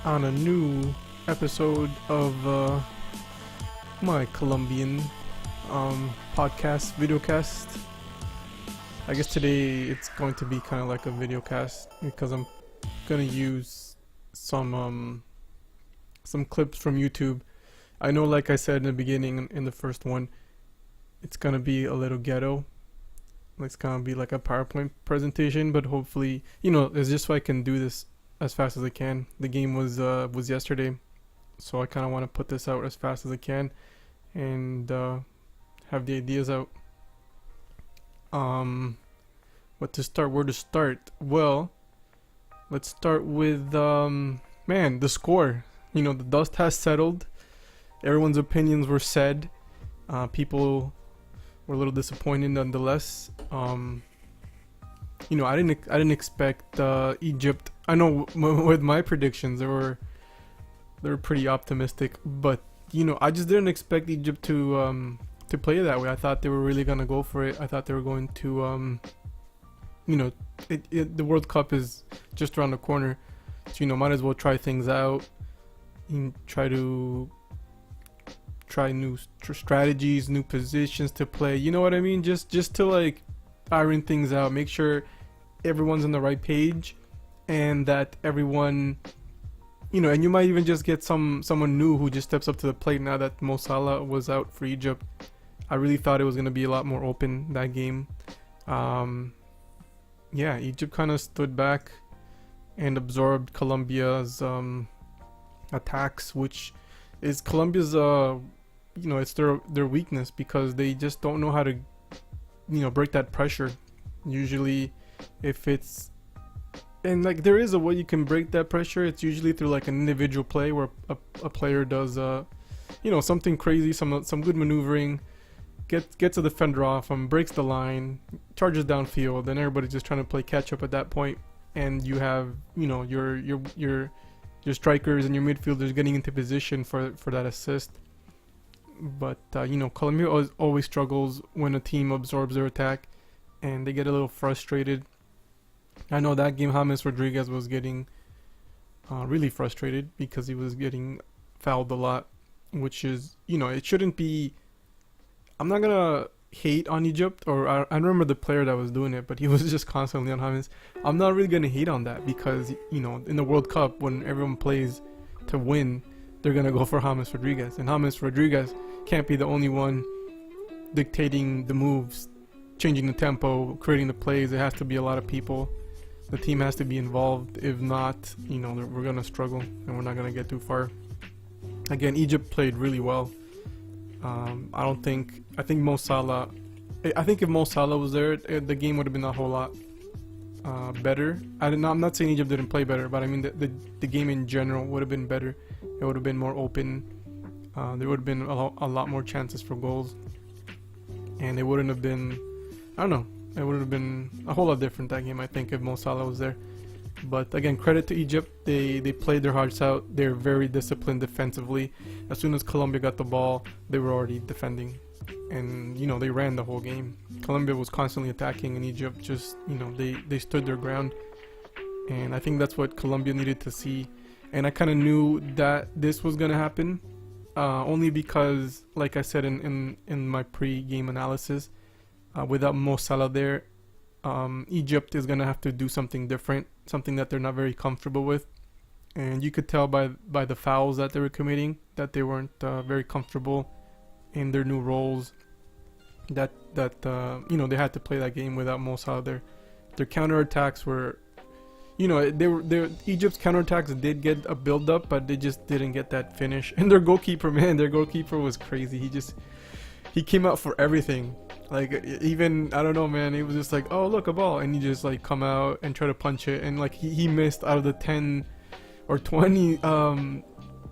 on a new episode of my Colombian podcast, videocast. I guess today it's going to be kind of like a videocast because I'm gonna use some clips from YouTube. I know, like I said in the beginning, in the first one, it's gonna be a little ghetto. It's gonna be like a PowerPoint presentation, but hopefully, it's just so I can do this as fast as I can. The game was yesterday, so I kind of want to put this out as fast as I can and have the ideas out. Where to start? Well, let's start with the score. The dust has settled. Everyone's opinions were said. People were a little disappointed nonetheless. I didn't expect Egypt. I know with my predictions they were pretty optimistic, but I just didn't expect Egypt to play that way. I thought they were really gonna go for it. I thought they were going to the World Cup is just around the corner, so might as well try things out and try new strategies, new positions to play. You know what I mean? Just to like iron things out, make sure everyone's on the right page, and that everyone, and you might even just get someone new who just steps up to the plate now that Mo Salah was out for Egypt. I really thought it was gonna be a lot more open that game. Egypt kind of stood back and absorbed Colombia's attacks, which is Colombia's it's their weakness, because they just don't know how to break that pressure. Usually if it's, and like there is a way you can break that pressure, it's usually through like an individual play where a player does something crazy, some good maneuvering, gets a defender off him, breaks the line, charges downfield, and everybody's just trying to play catch up at that point, and you have your strikers and your midfielders getting into position for that assist. But Colombia always struggles when a team absorbs their attack, and they get a little frustrated. I know that game James Rodriguez was getting really frustrated because he was getting fouled a lot, which is, it shouldn't be. I'm not gonna hate on Egypt, or I remember the player that was doing it, but he was just constantly on James. I'm not really gonna hate on that because in the World Cup, when everyone plays to win, they're gonna go for James Rodriguez, and James Rodriguez can't be the only one dictating the moves, changing the tempo, creating the plays. It has to be a lot of people. The team has to be involved. If not, we're gonna struggle and we're not gonna get too far. Again, Egypt played really well. I think Mo Salah. I think if Mo Salah was there, the game would have been a whole lot better. I'm not saying Egypt didn't play better, but I mean the game in general would have been better. It would have been more open. There would have been a lot more chances for goals, and it wouldn't have been. I don't know. It would have been a whole lot different that game, I think, if Mo Salah was there. But again, credit to Egypt. They played their hearts out. They're very disciplined defensively. As soon as Colombia got the ball, they were already defending, and they ran the whole game. Colombia was constantly attacking, and Egypt just they stood their ground. And I think that's what Colombia needed to see. And I kind of knew that this was gonna happen, only because, like I said in my pre-game analysis, without Mo Salah there, Egypt is gonna have to do something different, something that they're not very comfortable with, and you could tell by the fouls that they were committing that they weren't very comfortable in their new roles. That they had to play that game without Mo Salah there. Their counterattacks were, Egypt's counterattacks did get a build up, but they just didn't get that finish. And their goalkeeper was crazy. He came out for everything. Like, even, I don't know, man, he was just like, oh, look, a ball, and he just like come out and try to punch it, and like he missed out of the 10 or 20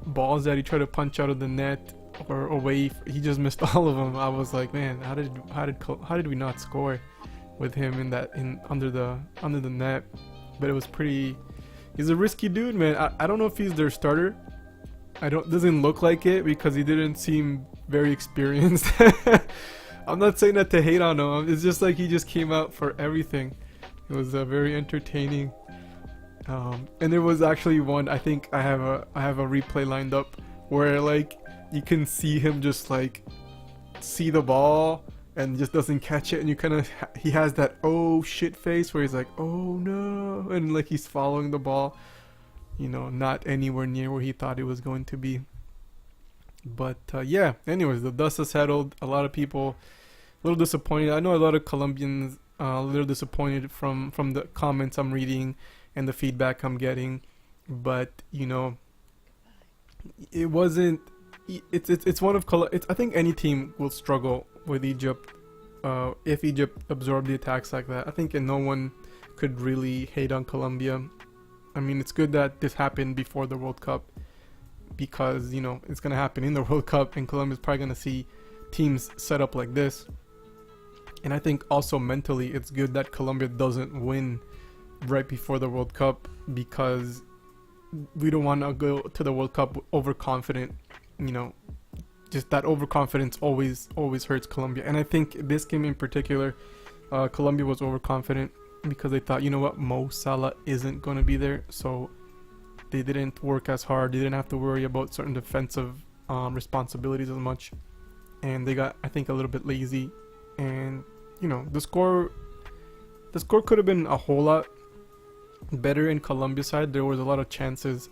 balls that he tried to punch out of the net or away. He just missed all of them. I was like, man, how did we not score with him under the net? But it was pretty. He's a risky dude, man. I don't know if he's their starter. Doesn't look like it because he didn't seem very experienced. I'm not saying that to hate on him. It's just like he just came out for everything. It was very entertaining. And there was actually one. I think I have a replay lined up where like you can see him just like see the ball and just doesn't catch it, and you kind of he has that oh shit face where he's like oh no, and like he's following the ball, you know, not anywhere near where he thought it was going to be. But yeah, anyways, the dust has settled. A lot of people a little disappointed. I know a lot of Colombians a little disappointed from the comments I'm reading and the feedback I'm getting, but you know, it wasn't. It's one of I think any team will struggle with Egypt if Egypt absorbed the attacks like that. I think no one could really hate on Colombia. I mean, it's good that this happened before the World Cup, because you know it's gonna happen in the World Cup, and Colombia's probably gonna see teams set up like this. And I think also mentally, it's good that Colombia doesn't win right before the World Cup, because we don't want to go to the World Cup overconfident. You know, just that overconfidence always hurts Colombia. And I think this game in particular, Colombia was overconfident because they thought, you know what, Mo Salah isn't going to be there, so they didn't work as hard. They didn't have to worry about certain defensive responsibilities as much, and they got, I think, a little bit lazy. And you know, the score could have been a whole lot better in Colombia's side. There was a lot of chances,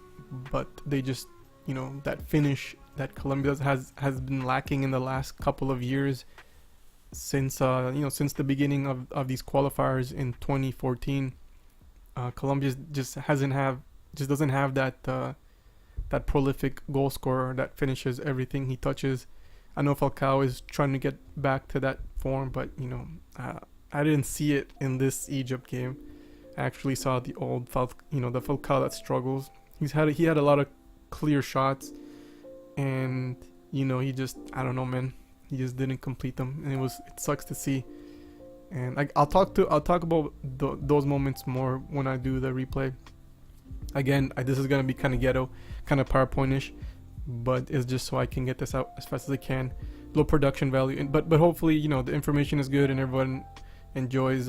but they just, you know, that finish that Colombia has been lacking in the last couple of years since you know, since the beginning of these qualifiers in 2014. Colombia just doesn't have that that prolific goal scorer that finishes everything he touches. I know Falcao is trying to get back to that form, but you know, I didn't see it in this Egypt game. I actually saw the old the Falcao that struggles. He had a lot of clear shots, and you know, he just, I don't know, man, he just didn't complete them, and it sucks to see. And I'll talk about those moments more when I do the replay. Again, this is gonna be kind of ghetto, kind of PowerPoint-ish, but it's just so I can get this out as fast as I can. Low production value, but hopefully, you know, the information is good and everyone enjoys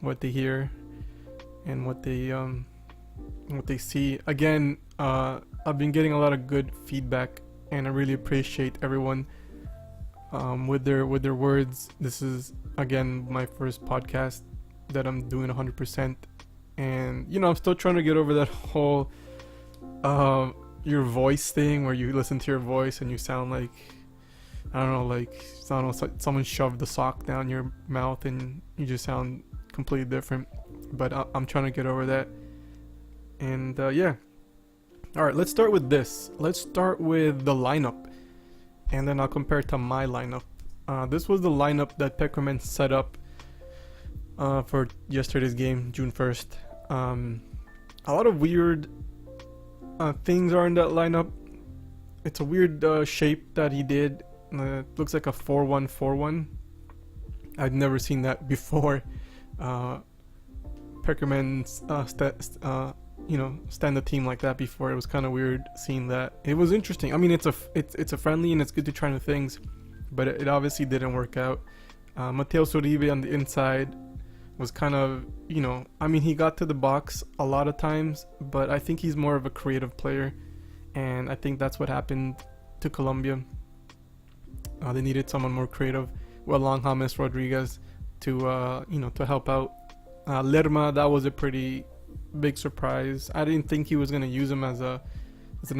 what they hear and what they see. Again, I've been getting a lot of good feedback, and I really appreciate everyone with their words. This is again my first podcast that I'm doing 100%, and you know, I'm still trying to get over that whole your voice thing, where you listen to your voice and you sound like, I don't know, like someone shoved the sock down your mouth and you just sound completely different. But I'm trying to get over that. And yeah. Alright, let's start with this. Let's start with the lineup, and then I'll compare it to my lineup. This was the lineup that Pekermans set up for yesterday's game, June 1st. A lot of weird things are in that lineup. It's a weird shape that he did. It looks like a 4-1-4-1. I've never seen that before. Pekermans stand the team like that before. It was kind of weird seeing that. It was interesting. I mean, it's a friendly, and it's good to try new things, but it obviously didn't work out. Mateus Uribe on the inside was kind of, you know, I mean, he got to the box a lot of times, but I think he's more of a creative player, and I think that's what happened to Colombia. They needed someone more creative, along James Rodriguez to to help out. Lerma, that was a pretty big surprise. I didn't think he was going to use him as an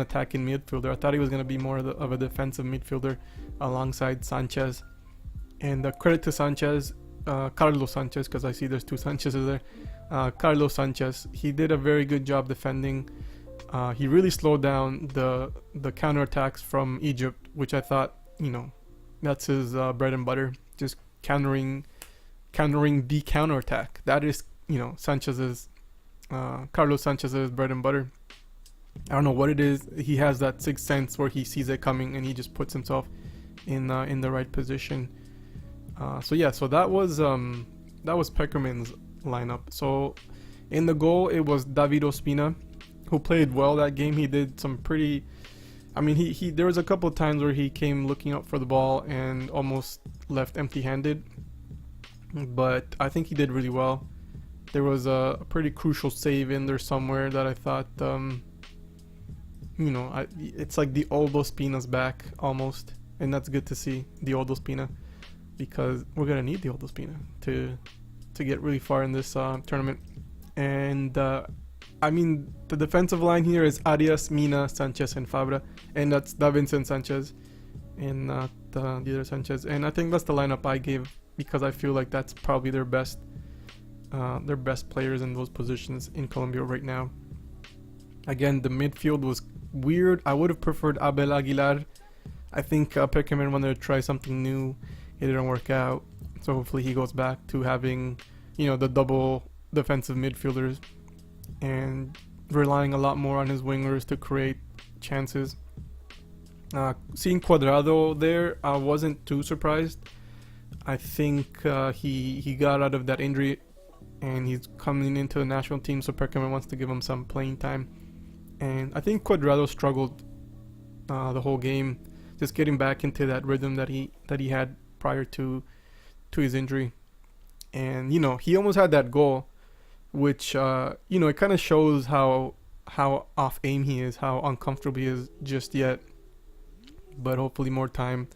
attacking midfielder. I thought he was going to be more of a defensive midfielder alongside Sanchez. And credit to Sanchez, Carlos Sanchez, because I see there's two Sanchez's there. Carlos Sanchez, he did a very good job defending. He really slowed down the counterattacks from Egypt, which I thought, you know, that's his bread and butter, just countering the counterattack. That is, you know, Carlos Sanchez's bread and butter. I don't know what it is. He has that sixth sense where he sees it coming and he just puts himself in the right position. So that was Pekerman's lineup. So in the goal, it was David Ospina, who played well that game. He did some pretty, I mean, he there was a couple of times where he came looking up for the ball and almost left empty-handed, but I think he did really well. There was a pretty crucial save in there somewhere that I thought, it's like the old Ospina's back almost, and that's good to see, the old Ospina, because we're gonna need the old Ospina to get really far in this tournament. And the defensive line here is Arias, Mina, Sanchez, and Fabra, and that's Davinson Sanchez and not the other Sanchez. And I think that's the lineup I gave because I feel like that's probably their best players in those positions in Colombia right now. Again, the midfield was weird. I would have preferred Abel Aguilar. I think Pekerman wanted to try something new. It didn't work out. So hopefully he goes back to having, the double defensive midfielders and relying a lot more on his wingers to create chances. Seeing Cuadrado there, I wasn't too surprised. I think he got out of that injury and he's coming into the national team, so Pekerman wants to give him some playing time. And I think Cuadrado struggled the whole game, just getting back into that rhythm that he had prior to his injury. And he almost had that goal, which it kind of shows how off aim he is, how uncomfortable he is just yet. But hopefully more time,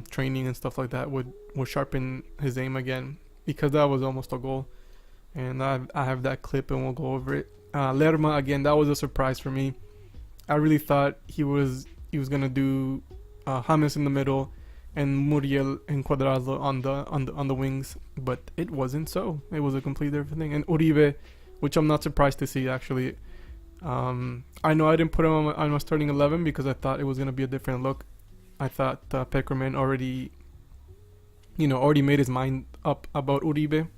training and stuff like that would sharpen his aim again, because that was almost a goal. And I have that clip and we'll go over it. Lerma, again, that was a surprise for me. I really thought he was gonna do James in the middle and Muriel and Cuadrado on the wings, but it wasn't so. It was a completely different thing. And Uribe, which I'm not surprised to see actually. I know I didn't put him on my starting 11 because I thought it was gonna be a different look. I thought Pekerman already made his mind up about Uribe.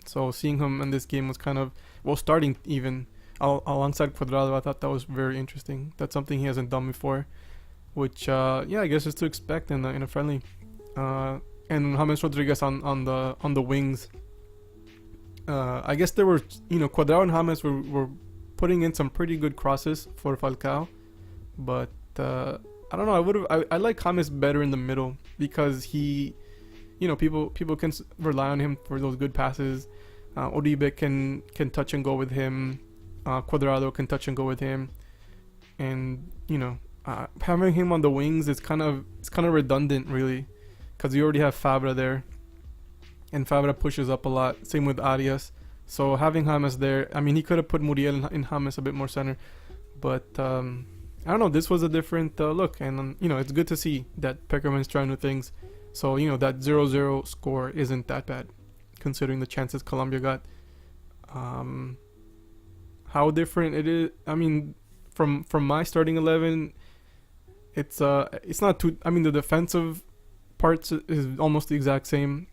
So seeing him in this game was kind of, starting even alongside Cuadrado, I thought that was very interesting. That's something he hasn't done before, which I guess is to expect in a friendly. And James Rodriguez on the wings. I guess there were Cuadrado and James were putting in some pretty good crosses for Falcao, but I don't know. I like James better in the middle because he, people can rely on him for those good passes. Uribe can touch and go with him. Cuadrado can touch and go with him, and having him on the wings is kind of redundant really, because you already have Fabra there, and Fabra pushes up a lot. Same with Arias. So having James there, he could have put Muriel and James a bit more center, but I don't know. This was a different look, and it's good to see that Pekerman's trying new things. So that 0-0 score isn't that bad, considering the chances Colombia got. How different it is. From my starting 11, it's not too. The defensive parts is almost the exact same.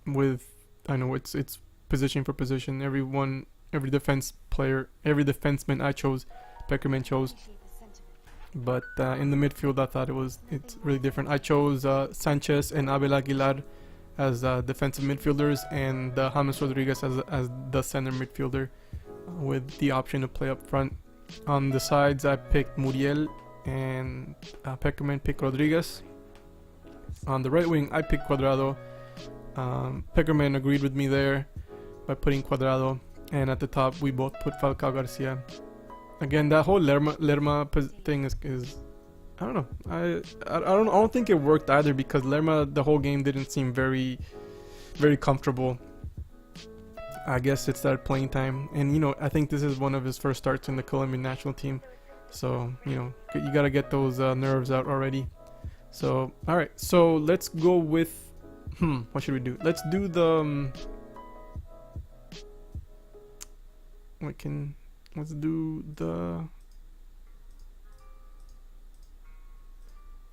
With it's position for position. Every defense player, every defenseman I chose, Pekerman chose. But in the midfield, I thought it's really different. I chose Sanchez and Abel Aguilar as defensive midfielders, and James Rodriguez as the center midfielder, with the option to play up front. On the sides, I picked Muriel, and Pekerman picked Rodriguez. On the right wing, I picked Cuadrado. Pekerman agreed with me there by putting Cuadrado, and at the top we both put Falcao Garcia. Again, that whole Lerma thing is I don't know. I don't think it worked either, because Lerma the whole game didn't seem very very comfortable. I guess it's that playing time, and I think this is one of his first starts in the Colombian national team, so you gotta get those nerves out already. So all right, so let's go with what should we do? Let's do the let's do the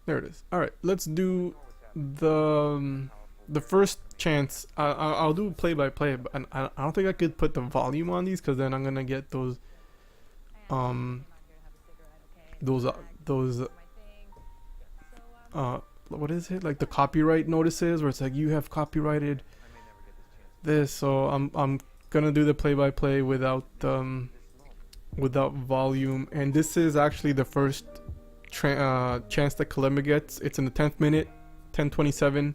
there it is. All right, let's do the first chance. I'll do play by play, but I don't think I could put the volume on these, because then I'm gonna get those what is it, like the copyright notices where it's like you have copyrighted this. So I'm gonna do the play by play without volume, and this is actually the first chance that Colombia gets. It's in the 10th minute, 10:27.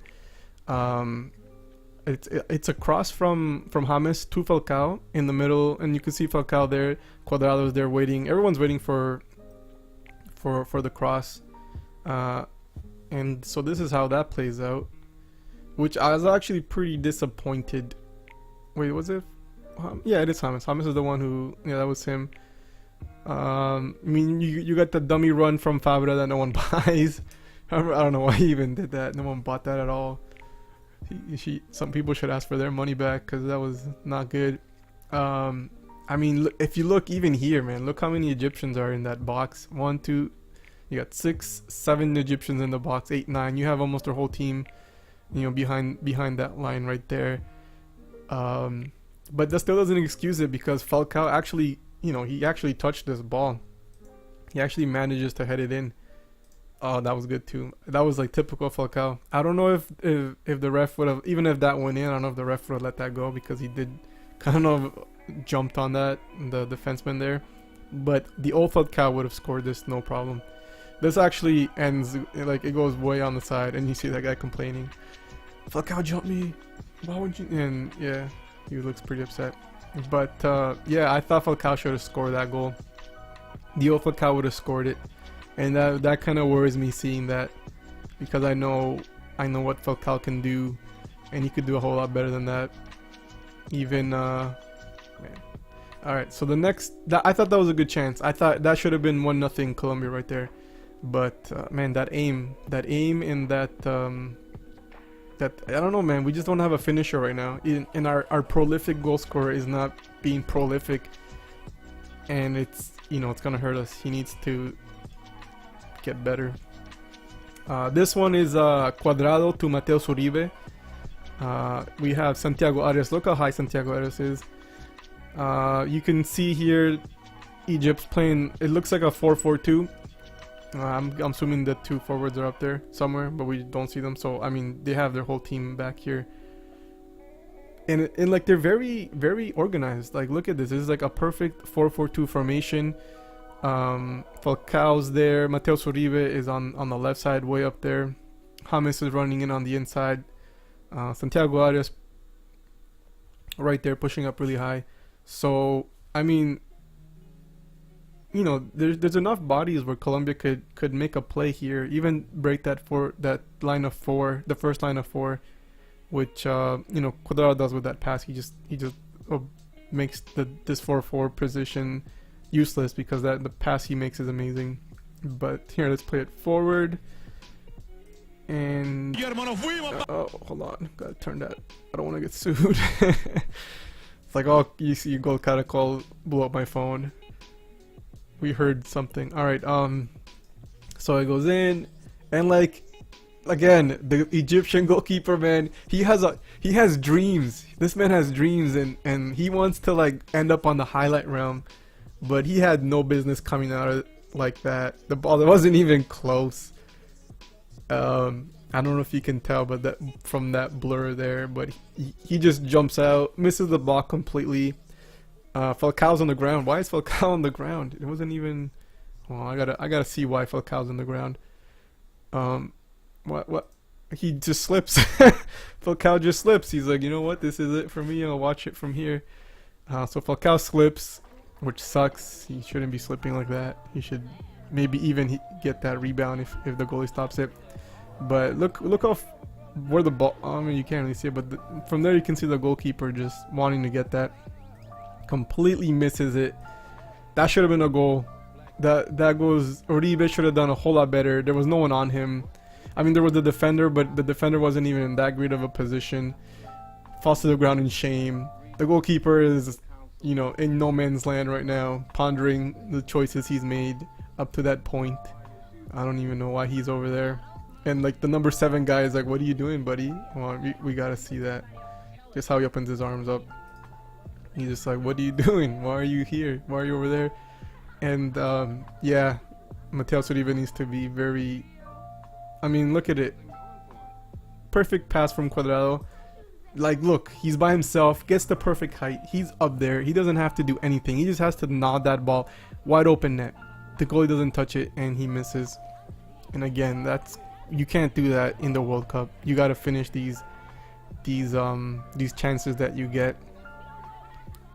it's a cross from James to Falcao in the middle, and you can see Falcao there, Cuadrado's there waiting. Everyone's waiting for the cross, and so this is how that plays out. Which I was actually pretty disappointed. Wait, was it? Yeah, it is James. James is the one who. Yeah, that was him. I mean, you got the dummy run from Fabra that no one buys. I don't know why he even did that. No one bought that at all. Some people should ask for their money back because that was not good. I mean, if you look even here, man, look how many Egyptians are in that box. 1, 2, you got 6, 7 Egyptians in the box. 8, 9. You have almost their whole team, you know, behind that line right there. But that still doesn't excuse it because Falcao actually, you know, he actually touched this ball. He actually manages to head it in. Oh, that was good too. That was like typical Falcao. I don't know if the ref would have, even if that went in, I don't know if the ref would have let that go because he did kind of jumped on that, the defenseman there. But the old Falcao would have scored this no problem. This actually ends, like it goes way on the side and you see that guy complaining. Falcao jumped me. Why would you? And yeah, he looks pretty upset. But yeah, I thought Falcao should have scored that goal. The old Falcao would have scored it. And that kind of worries me seeing that, because I know what Falcao can do, and he could do a whole lot better than that. Even man. All right, so the next, I thought that was a good chance. I thought that should have been 1-0 Colombia right there, but man, that aim, and that I don't know, man. We just don't have a finisher right now. And our prolific goal scorer is not being prolific, and it's, you know, it's gonna hurt us. He needs to get better. This one is Cuadrado to Mateus Uribe. We have Santiago Arias. Look how high Santiago Arias is. You can see here Egypt's playing, it looks like a 4-4-2. I'm assuming the 2 forwards are up there somewhere, but we don't see them. So I mean, they have their whole team back here, and like they're very, very organized. Like, look at this. This is like a perfect 4-4-2 formation. Falcao's there. Mateus Uribe is on the left side, way up there. James is running in on the inside. Santiago Arias right there, pushing up really high. So I mean, you know, there's enough bodies where Colombia could make a play here, even break that line of 4, the first line of 4, which you know, Cuadrado does with that pass. He just makes this 4-4 position useless because the pass he makes is amazing. But here, let's play it forward. And oh, hold on, gotta turn that. I don't want to get sued. It's like, oh, you go kind of blew up my phone. We heard something. All right, so it goes in, and like, again, the Egyptian goalkeeper, man, he has dreams. This man has dreams, and he wants to like end up on the highlight realm, but he had no business coming out of it like that. The ball wasn't even close. I don't know if you can tell, but that from that blur there, but he just jumps out, misses the ball completely. Falcao's on the ground. Why is Falcao on the ground? It wasn't even. Well, I gotta see why Falcao's on the ground. What? He just slips. Falcao just slips. He's like, you know what? This is it for me. I'll watch it from here. So Falcao slips, which sucks. He shouldn't be slipping like that. He should maybe even get that rebound if the goalie stops it. But look how where the ball. I mean, you can't really see it, but from there you can see the goalkeeper just wanting to get that. Completely misses it. That should have been a goal. That goes. Uribe should have done a whole lot better. There was no one on him. I mean, there was the defender, but the defender wasn't even in that great of a position. Falls to the ground in shame. The goalkeeper is, you know, in no man's land right now, pondering the choices he's made up to that point. I don't even know why he's over there. And like the number 7 guy is like, "What are you doing, buddy?" Well, we gotta see that. Just how he opens his arms up. He's just like, "What are you doing? Why are you here? Why are you over there?" And yeah, Mateus Uribe needs to be very. I mean, look at it. Perfect pass from Cuadrado. Like, look, he's by himself, gets the perfect height. He's up there. He doesn't have to do anything. He just has to nod that ball. Wide open net. The goalie doesn't touch it, and he misses. And again, you can't do that in the World Cup. You got to finish these. these chances that you get.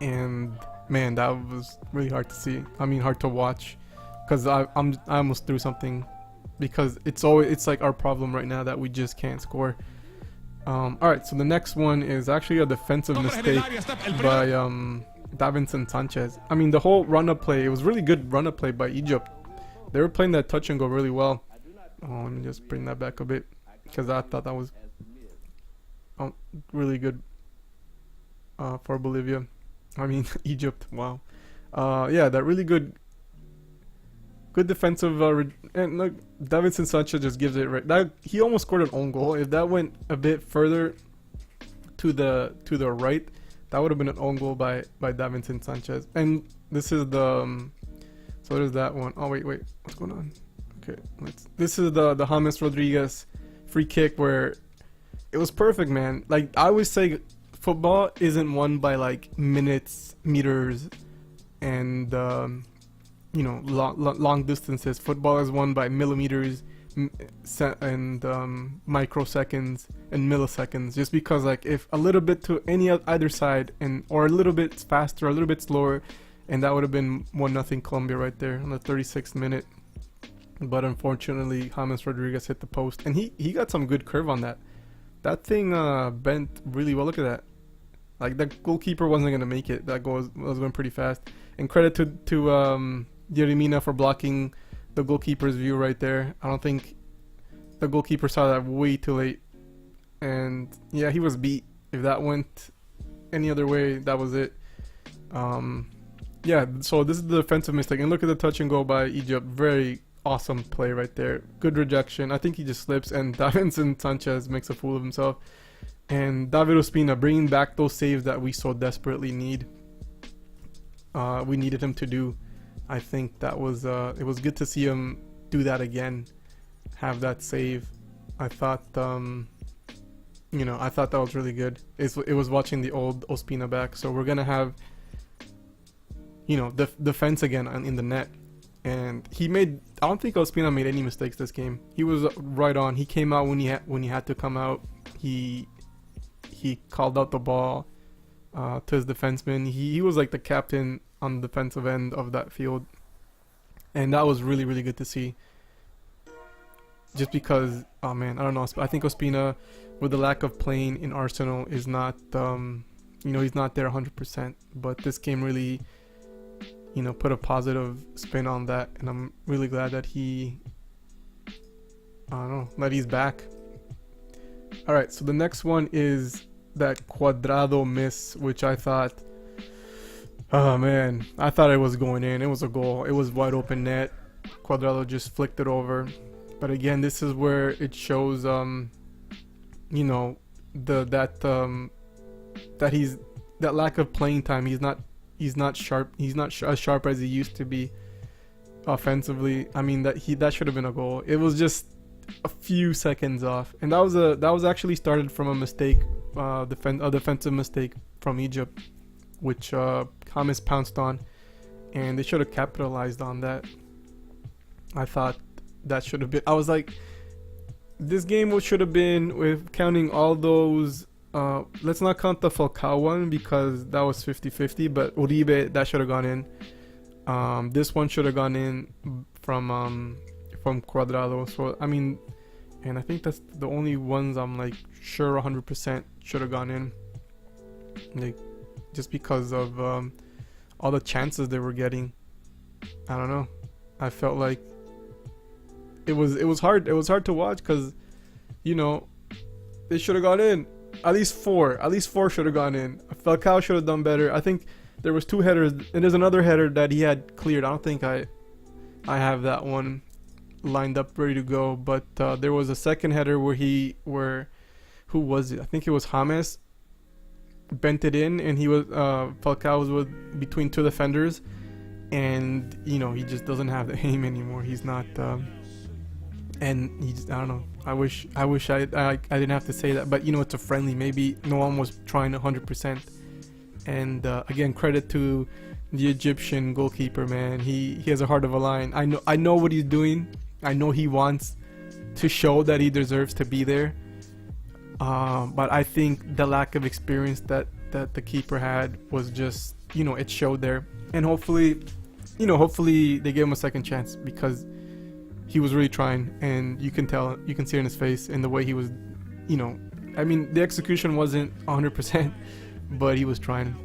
And man, that was really hard to see. I mean, hard to watch, because I almost threw something, because it's like our problem right now that we just can't score. All right, so the next one is actually a defensive mistake by Davinson Sanchez. I mean, the whole run-up play, it was really good run-up play by Egypt. They were playing that touch and go really well. Oh, let me just bring that back a bit, because I thought that was really good for Bolivia. I mean, Egypt. Wow. Yeah, that really good defensive. And look, Davinson Sanchez just gives it right. That he almost scored an own goal. If that went a bit further to the right, that would have been an own goal by Davinson Sanchez. And this is the so there's that one. Oh wait, what's going on? Okay, this is the James Rodriguez free kick where it was perfect, man. Like I always say, football isn't won by like minutes, meters, and you know, long distances. Football is won by millimeters and microseconds and milliseconds. Just because like if a little bit to either side, and or a little bit faster, a little bit slower, and that would have been 1-0 Colombia right there on the 36th minute. But unfortunately, James Rodriguez hit the post, and he got some good curve on that. That thing bent really well. Look at that. Like the goalkeeper wasn't gonna make it. That goal was going pretty fast. And credit to Yeremina for blocking the goalkeeper's view right there. I don't think the goalkeeper saw that way too late. And yeah, he was beat. If that went any other way, that was it. Yeah, so this is the defensive mistake. And look at the touch and go by Egypt. Very awesome play right there. Good rejection. I think he just slips, and Davinson Sanchez makes a fool of himself. And David Ospina bringing back those saves that we so desperately need. We needed him to do. I think that was it was good to see him do that again, have that save. I thought you know, I thought that was really good. It was watching the old Ospina back. So we're gonna have, you know, defense again in the net. And I don't think Ospina made any mistakes this game. He was right on. He came out when he had to come out. He called out the ball to his defenseman. He was like the captain on the defensive end of that field, and that was really, really good to see. Just because, oh man, I don't know. I think Ospina, with the lack of playing in Arsenal, is not, you know, he's not there 100%. But this game really, you know, put a positive spin on that, and I'm really glad that I don't know, that he's back. All right, so the next one is that Cuadrado miss, which I thought, oh man, I thought it was going in. It was a goal. It was wide open net. Cuadrado just flicked it over. But again, this is where it shows, you know, that lack of playing time. He's not sharp. He's not as sharp as he used to be offensively. I mean, that should have been a goal. It was just a few seconds off, and that was actually started from a mistake, a defensive mistake from Egypt, which James pounced on, and they should have capitalized on that. I thought that should have been. I was like, this game should have been, with counting all those. Let's not count the Falcao one because that was 50-50, but Uribe, that should have gone in. This one should have gone in from Cuadrado. So I mean, and I think that's the only ones I'm like sure 100% should have gone in, like just because of all the chances they were getting. I don't know. I felt like it was hard to watch because, you know, they should have gone in. At least four should have gone in. Falcao should have done better. I think there was 2 headers, and there's another header that he had cleared. I don't think I have that one lined up ready to go, but there was a second header where who was it? I think it was James bent it in, and he was Falcao was between 2 defenders, and you know, he just doesn't have the aim anymore. He's not and he just, I don't know. I wish I didn't have to say that, but you know, it's a friendly. Maybe no one was trying 100%. And again, credit to the Egyptian goalkeeper, man. He has a heart of a lion. I know what he's doing. I know he wants to show that he deserves to be there. But I think the lack of experience that the keeper had was just, it showed there. And hopefully they gave him a second chance, because he was really trying, and you can see it in his face and the way he was, the execution wasn't 100%, but he was trying.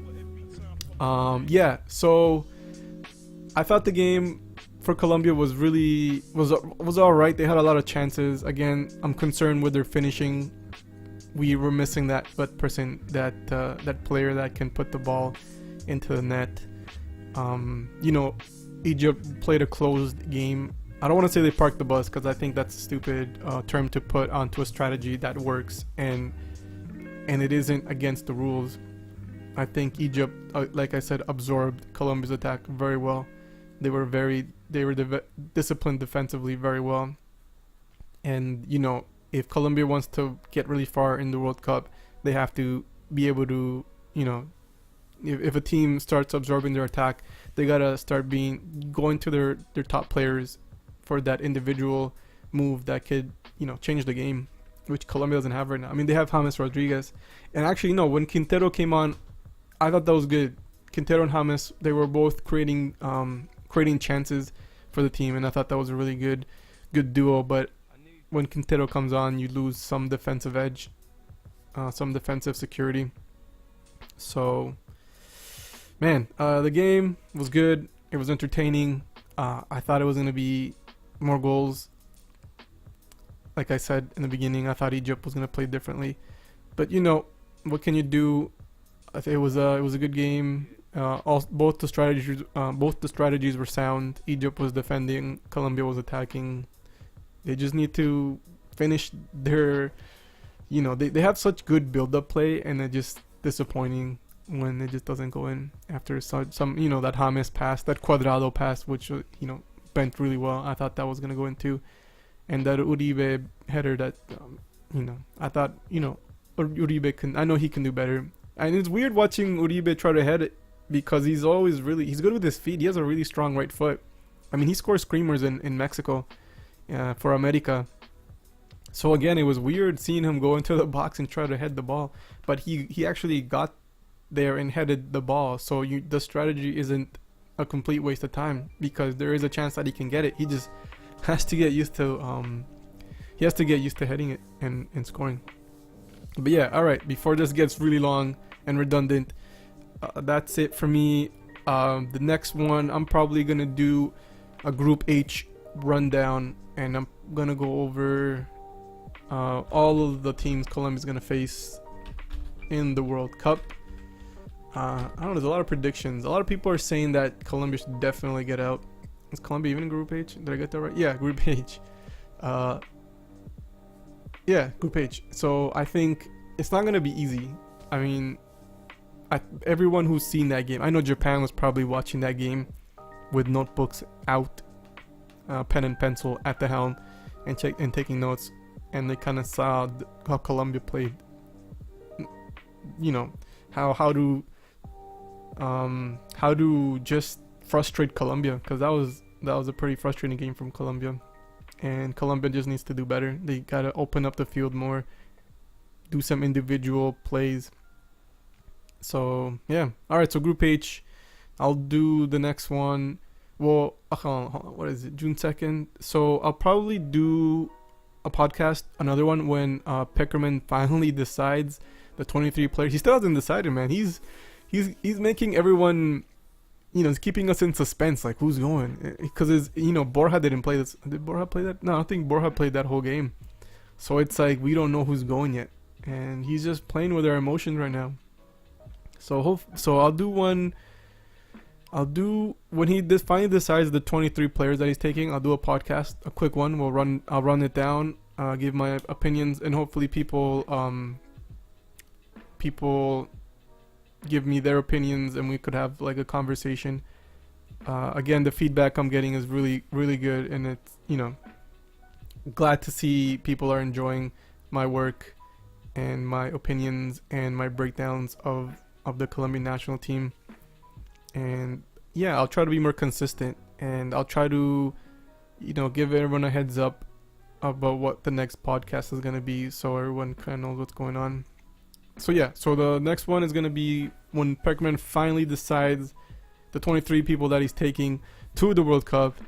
So I thought the game for Colombia was all right. They had a lot of chances. Again, I'm concerned with their finishing. We were missing that player that can put the ball into the net. Egypt played a closed game. I don't want to say they parked the bus, because I think that's a stupid term to put onto a strategy that works, and it isn't against the rules. I think Egypt, like I said, absorbed Colombia's attack very well. They were disciplined defensively very well. And if Colombia wants to get really far in the World Cup, they have to be able to, if a team starts absorbing their attack, they gotta start going to their top players for that individual move that could, change the game, which Colombia doesn't have right now. I mean, they have James Rodriguez, and actually, when Quintero came on, I thought that was good. Quintero and James, they were both creating chances for the team, and I thought that was a really good duo. But when Quintero comes on, you lose some defensive edge, some defensive security. So, man, the game was good. It was entertaining. I thought it was going to be more goals. Like I said in the beginning, I thought Egypt was going to play differently. But, what can you do? I think it was a good game. Both the strategies were sound. Egypt was defending, Colombia was attacking. They just need to finish their, they have such good build-up play, and it's just disappointing when it just doesn't go in after some that James pass, that Cuadrado pass, which bent really well. I thought that was gonna go in too, and that Uribe header that I thought Uribe can. I know he can do better, and it's weird watching Uribe try to head it, because he's good with his feet. He has a really strong right foot. I mean, he scores screamers in Mexico for America. So again, it was weird seeing him go into the box and try to head the ball, but he actually got there and headed the ball. So the strategy isn't a complete waste of time, because there is a chance that he can get it. He just has to get used to heading it and scoring. But yeah, all right. Before this gets really long and redundant, that's it for me. The next one, I'm probably gonna do a Group H rundown, and I'm gonna go over all of the teams Colombia's gonna face in the World Cup. I don't know, there's a lot of predictions. A lot of people are saying that Colombia should definitely get out. Is Colombia even in Group H? Did I get that right? Yeah, Group H. Yeah, Group H. So I think it's not gonna be easy. I mean, everyone who's seen that game, I know Japan was probably watching that game with notebooks out, pen and pencil at the helm, and taking notes, and they kind of saw how Colombia played. How to just frustrate Colombia, because that was a pretty frustrating game from Colombia, and Colombia just needs to do better. They gotta open up the field more, do some individual plays. So yeah, all right. So Group H, I'll do the next one. Well, what is it? June 2nd. So I'll probably do a podcast, another one, when Pekerman finally decides the 23 players. He still hasn't decided, man. He's making everyone, he's keeping us in suspense, like who's going, because Borja didn't play this. Did Borja play that? No, I think Borja played that whole game. So it's like we don't know who's going yet, and he's just playing with our emotions right now. So I'll do one. When he finally decides the 23 players that he's taking, I'll do a podcast, a quick one. I'll run it down, give my opinions, and hopefully people give me their opinions, and we could have like a conversation. Again, the feedback I'm getting is really, really good, and it's glad to see people are enjoying my work and my opinions and my breakdowns of the Colombian national team. And yeah, I'll try to be more consistent, and I'll try to give everyone a heads up about what the next podcast is gonna be, so everyone kind of knows what's going on. So yeah, so the next one is gonna be when Pekerman finally decides the 23 people that he's taking to the World Cup,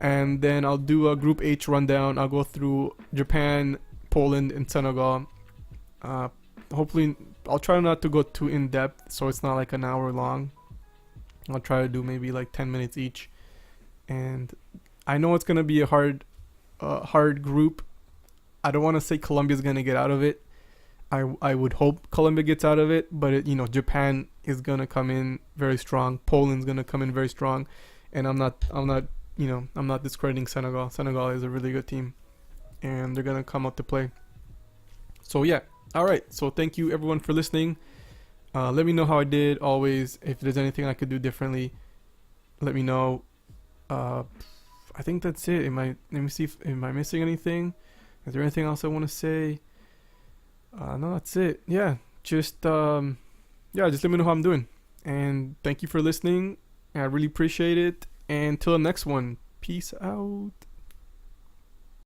and then I'll do a Group H rundown. I'll go through Japan, Poland, and Senegal. Hopefully, I'll try not to go too in depth, so it's not like an hour long. I'll try to do maybe like 10 minutes each, and I know it's gonna be a hard group. I don't want to say Colombia's gonna get out of it. I would hope Colombia gets out of it, but Japan is gonna come in very strong. Poland's gonna come in very strong, and I'm not discrediting Senegal. Senegal is a really good team, and they're gonna come out to play. So yeah, all right. So thank you everyone for listening. Let me know how I did. Always, if there's anything I could do differently, let me know. I think that's it. Let me see am I missing anything? Is there anything else I want to say? No, that's it. Yeah, just let me know how I'm doing. And thank you for listening. I really appreciate it. And till the next one, peace out.